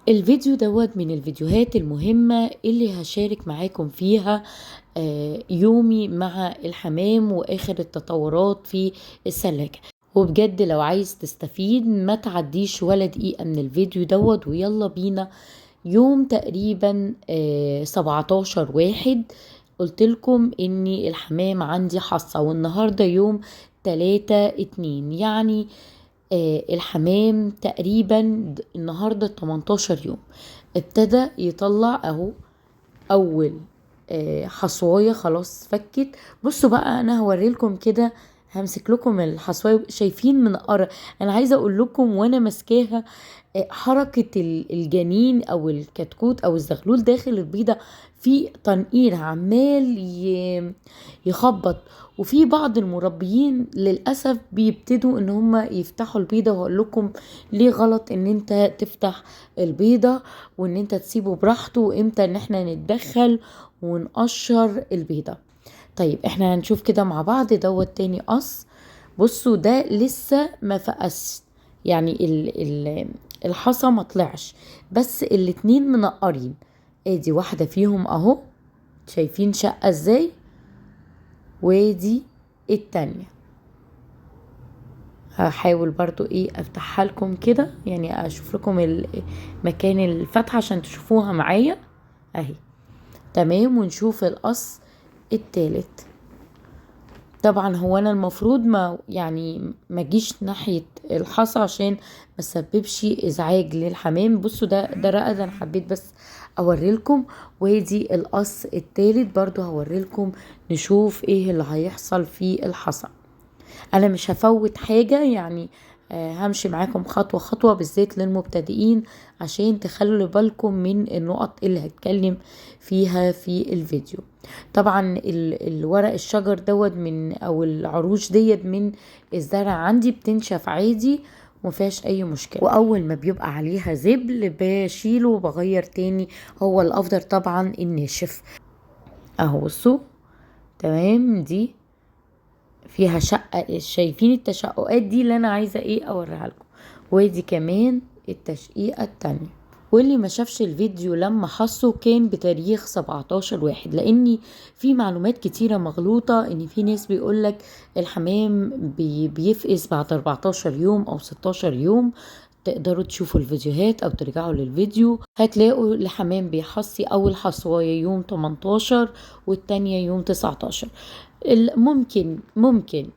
الفيديو دوت من الفيديوهات المهمة اللي هشارك معاكم فيها يومي مع الحمام واخر التطورات في الثلاجة. وبجد لو عايز تستفيد ما تعديش ولا دقيقة من الفيديو دوت، ويلا بينا. يوم تقريبا 17/1 قلتلكم اني الحمام عندي حصة، والنهاردة يوم 3/2 يعني الحمام تقريبا النهاردة 18 يوم. ابتدى يطلع اهو اول حصواية خلاص فكت. بصوا بقى انا هوريلكم كده، همسك لكم الحصواية شايفين من قرب. انا عايزة اقول لكم وانا ماسكاها حركة الجنين او الكتكوت او الزغلول داخل البيضة في تنقير عمال يخبط. وفي بعض المربيين للأسف بيبتدوا ان هم يفتحوا البيضة، وهقول لكم ليه غلط ان انت تفتح البيضة وان انت تسيبه براحته، وامتى ان احنا نتدخل ونقشر البيضة. طيب احنا هنشوف كده مع بعض دوت تاني قص. بصوا ده لسه ما فقس، يعني الحصى ما طلعش، بس الاتنين منقرين. ادي واحدة فيهم اهو، شايفين شقة ازاي، وادي التانية. هحاول برضو افتحها لكم كده، يعني اشوف لكم مكان الفتحة عشان تشوفوها معايا اهي. تمام، ونشوف القص التالت. طبعا هو انا المفروض ما اجيش ناحية الحصى عشان ما سببش ازعاج للحمام. بصوا ده رقد، انا حبيت بس اوريلكم. وادي القص التالت برضو هوريلكم، نشوف ايه اللي هيحصل في الحصى. انا مش هفوت حاجة يعني، همشي معاكم خطوة خطوة بالذات للمبتدئين عشان تخلوا بالكم من النقط اللي هتكلم فيها في الفيديو. طبعا الورق الشجر دوت من او العروش ديت من الزرع عندي بتنشف عادي ومفيهاش اي مشكلة. واول ما بيبقى عليها زبل بشيله وبغير تاني، هو الافضل طبعا الناشف اهو. بصوا تمام، دي فيها شقة، شايفين التشققات دي اللي انا عايزة اوريها لكم. ودي كمان التشقيقة التانية. واللي ما شافش الفيديو لما حصه كان بتاريخ 17/1، لاني في معلومات كتيرة مغلوطة، ان في ناس بيقولك الحمام بيفقس بعد 14 يوم او 16 يوم. تقدروا تشوفوا الفيديوهات او ترجعوا للفيديو، هتلاقوا الحمام بيحصي اول حصواية يوم 18 والتانية يوم 19. ممكن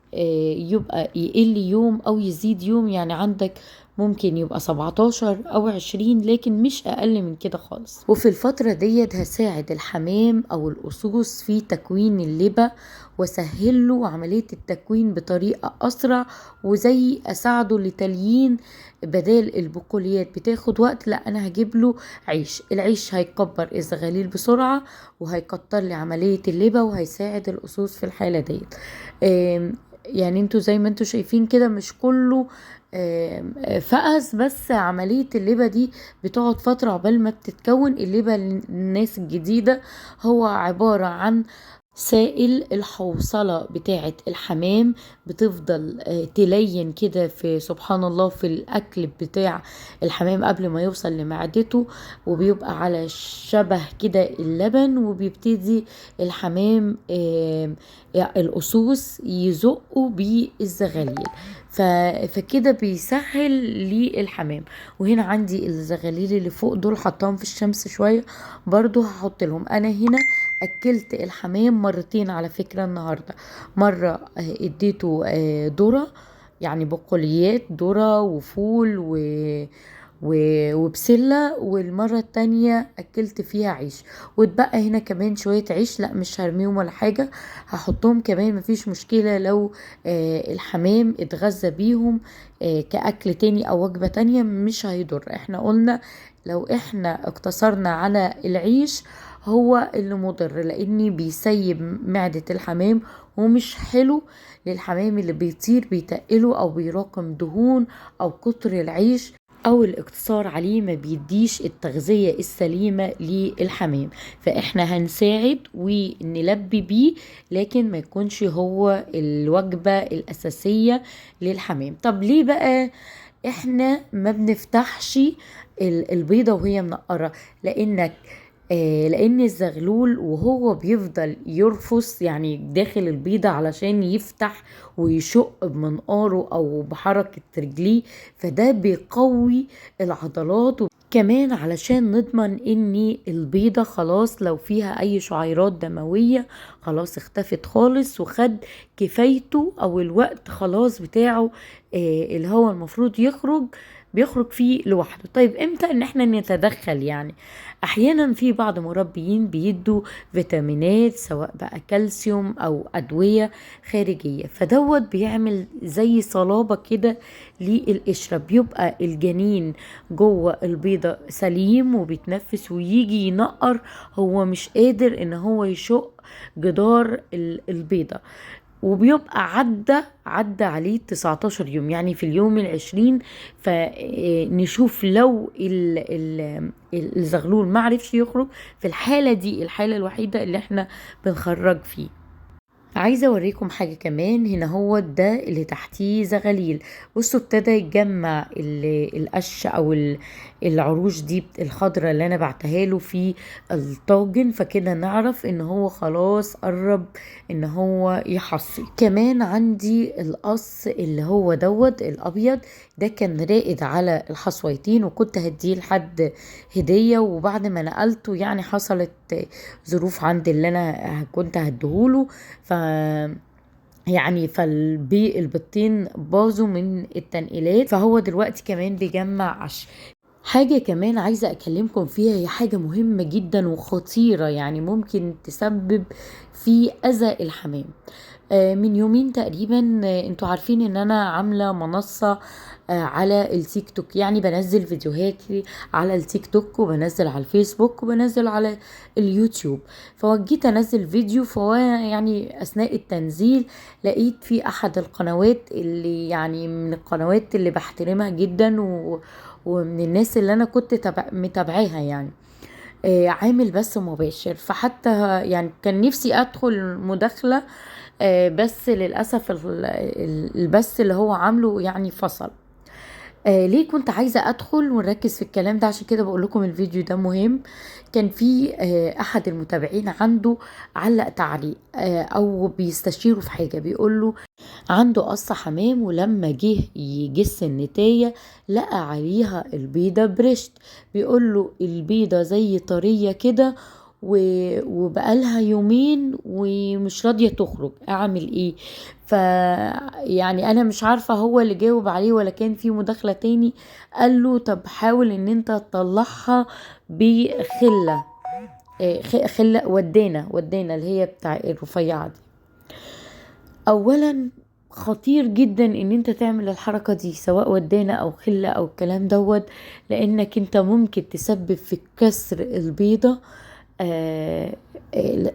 يبقى يقل يوم او يزيد يوم، يعني عندك ممكن يبقى 17 او 20، لكن مش اقل من كده خالص. وفي الفترة ديت هساعد الحمام او الأسوس في تكوين اللبة، وسهل له عملية التكوين بطريقة اسرع، وزي اساعده لتليين بدال البقوليات بتاخد وقت. لا، انا هجيب له عيش، العيش هيكبر الزغاليل بسرعة وهيكتر لي عملية اللبة وهيساعد الأسوس في الحالة ديت. يعني انتوا زي ما انتوا شايفين كده مش كله فقس، بس عملية اللبة دي بتقعد فترة عقبال ما بتتكون اللبة للناس الجديدة. هو عبارة عن سائل الحوصلة بتاعة الحمام، بتفضل تلين كده في سبحان الله في الأكل بتاع الحمام قبل ما يوصل لمعدته، وبيبقى على شبه كده اللبن، وبيبتدي الحمام الأسوس يزقوا بالزغاليل. فكده بيسهل للحمام. وهنا عندي الزغاليل اللي فوق دول حطاهم في الشمس شوية، برضو هحط لهم. انا هنا اكلت الحمام مرتين على فكرة النهاردة. مرة اديته ذرة، يعني بقوليات ذرة وفول وبسلة، والمرة التانية اكلت فيها عيش. واتبقى هنا كمان شوية عيش، لا مش هرميهم ولا حاجة، هحطهم كمان مفيش مشكلة لو الحمام اتغذى بيهم كأكل تاني او وجبة تانية مش هيضر. احنا قلنا لو احنا اقتصرنا على العيش هو اللي مضر، لاني بيسيب معدة الحمام ومش حلو للحمام اللي بيطير بيتقله او بيراكم دهون، او كتر العيش او الاقتصار عليه ما بيديش التغذية السليمة للحمام. فاحنا هنساعد ونلبي بيه، لكن ما يكونش هو الوجبة الاساسية للحمام. طب ليه بقى احنا ما بنفتحش البيضة وهي منقرة، لان الزغلول وهو بيفضل يرفس يعني داخل البيضة علشان يفتح ويشق بمنقاره او بحركة رجليه، فده بيقوي العضلات. كمان علشان نضمن ان البيضة خلاص لو فيها اي شعيرات دموية خلاص اختفت خالص، وخد كفايته او الوقت خلاص بتاعه اللي هو المفروض بيخرج فيه لوحده. طيب امتى ان احنا نتدخل؟ يعني احيانا في بعض مربيين بيدوا فيتامينات سواء بقى كالسيوم او ادوية خارجية، فدوت بيعمل زي صلابة كده للقشرة، بيبقى الجنين جوه البيضة سليم وبيتنفس ويجي ينقر، هو مش قادر ان هو يشق جدار البيضة، وبيبقى عدى عليه 19 يوم، يعني في اليوم 20 فنشوف لو الزغلول ما عرفش يخرج، في الحالة دي الحالة الوحيدة اللي احنا بنخرج فيه. عايزة اوريكم حاجة كمان. هنا هو ده اللي تحتيه زغاليل، بصوا ابتدى يجمع القش او العروش دي الخضرة اللي انا بعتها له في الطاجن، فكده نعرف ان هو خلاص قرب ان هو يحصي. كمان عندي القص اللي هو دوت الابيض، ده كان رائد على الحصويتين وكنت هديه لحد هدية، وبعد ما نقلته يعني حصلت ظروف عندي اللي انا كنت هديهوله، يعني البطين باظوا من التنقيلات، فهو دلوقتي كمان بيجمع عش. حاجة كمان عايزة أكلمكم فيها، هي حاجة مهمة جدا وخطيرة، يعني ممكن تسبب في أذى الحمام. من يومين تقريبا انتوا عارفين ان انا عاملة منصة على التيك توك، يعني بنزل فيديوهاتي على التيك توك وبنزل على الفيسبوك وبنزل على اليوتيوب. فوجيت انزل فيديو، فهو يعني اثناء التنزيل لقيت في احد القنوات اللي يعني من القنوات اللي بحترمها جدا ومن الناس اللي انا كنت متابعاها، يعني عامل بث مباشر، فحتى يعني كان نفسي ادخل مداخلة بس للأسف البث اللي هو عامله يعني فصل. ليه كنت عايزة ادخل ونركز في الكلام ده؟ عشان كده بقول لكم الفيديو ده مهم. كان في احد المتابعين عنده علق تعليق او بيستشيره في حاجة، بيقول له عنده قص حمام ولما جه يجس النتاية لقى عليها البيضة برشت، بيقول له البيضة زي طرية كده وبقالها يومين ومش راضية تخرج، اعمل ايه؟ يعني انا مش عارفة هو اللي جاوب عليه ولا كان في مداخلة تاني. قال له طب حاول ان انت تطلعها بخلة خلة ودينا اللي هي بتاع الرفيعة دي. اولا خطير جدا ان انت تعمل الحركة دي سواء ودينا او خلة او الكلام دوت، لانك انت ممكن تسبب في كسر البيضة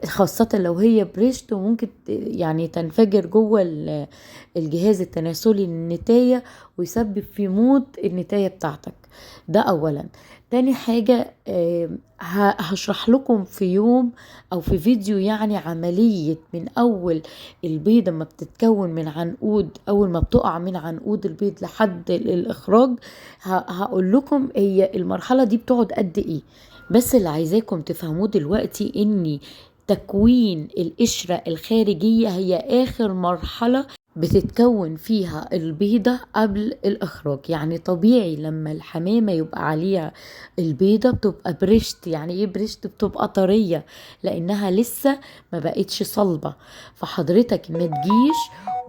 خاصة لو هي بريشت، وممكن يعني تنفجر جوه الجهاز التناسلي للنتاية ويسبب في موت النتاية بتاعتك. ده اولا. تاني حاجة هشرح لكم في يوم او في فيديو يعني عملية من اول البيضة ما بتتكون من عنقود، اول ما بتقع من عنقود البيض لحد الاخراج. هقول لكم هي المرحلة دي بتقعد قد ايه، بس اللي عايزاكم تفهموه دلوقتي ان تكوين القشرة الخارجية هي اخر مرحلة بتتكون فيها البيضة قبل الإخراج. يعني طبيعي لما الحمامة يبقى عليها البيضة بتبقى برشت، يعني ايه برشت؟ بتبقى طرية لأنها لسه ما بقتش صلبة. فحضرتك ما تجيش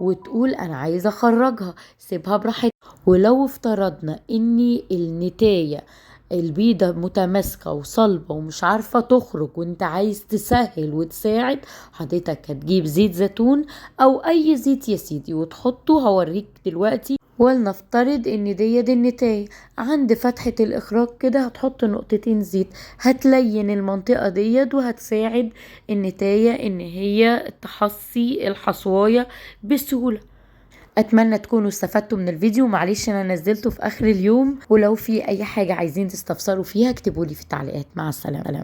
وتقول أنا عايزة أخرجها، سيبها براحتها. ولو افترضنا ان النتاية البيضة متماسكة وصلبة ومش عارفة تخرج وانت عايز تسهل وتساعد، حضرتك هتجيب زيت زيتون او اي زيت يا سيدي وتحطه، هوريك دلوقتي. ولنفترض ان دي النتاية عند فتحة الاخراج كده، هتحط نقطتين زيت، هتلين المنطقة ديت وهتساعد النتاية ان هي تحصي الحصواية بسهولة. اتمنى تكونوا استفدتوا من الفيديو، معلش انا نزلته في اخر اليوم، ولو في اي حاجة عايزين تستفسروا فيها اكتبوا لي في التعليقات. مع السلامة.